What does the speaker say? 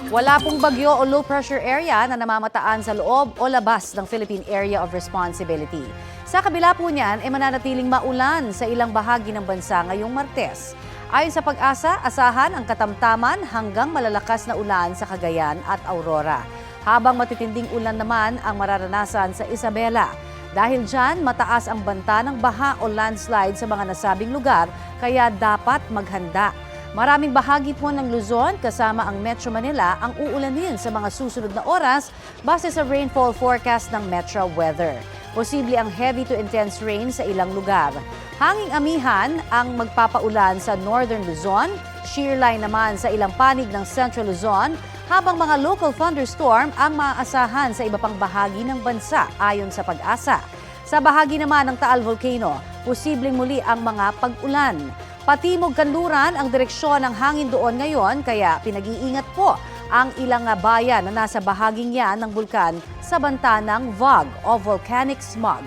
Wala pong bagyo o low pressure area na namamataan sa loob o labas ng Philippine Area of Responsibility. Sa kabila po niyan, mananatiling maulan sa ilang bahagi ng bansa ngayong Martes. Ayon sa Pag-asa, asahan ang katamtaman hanggang malalakas na ulan sa Cagayan at Aurora. Habang matitinding ulan naman ang mararanasan sa Isabela. Dahil dyan, mataas ang banta ng baha o landslide sa mga nasabing lugar, kaya dapat maghanda. Maraming bahagi po ng Luzon kasama ang Metro Manila ang uulanin sa mga susunod na oras base sa rainfall forecast ng Metro Weather. Posible ang heavy to intense rain sa ilang lugar. Hanging amihan ang magpapaulan sa Northern Luzon, shear line naman sa ilang panig ng Central Luzon, habang mga local thunderstorm ang maaasahan sa iba pang bahagi ng bansa ayon sa Pag-asa. Sa bahagi naman ng Taal Volcano, posibleng muli ang mga pag-ulan. Patimog kanluran ang direksyon ng hangin doon ngayon kaya pinag-iingat po ang ilang bayan na nasa bahaging yan ng bulkan sa banta ng VOG o volcanic smog.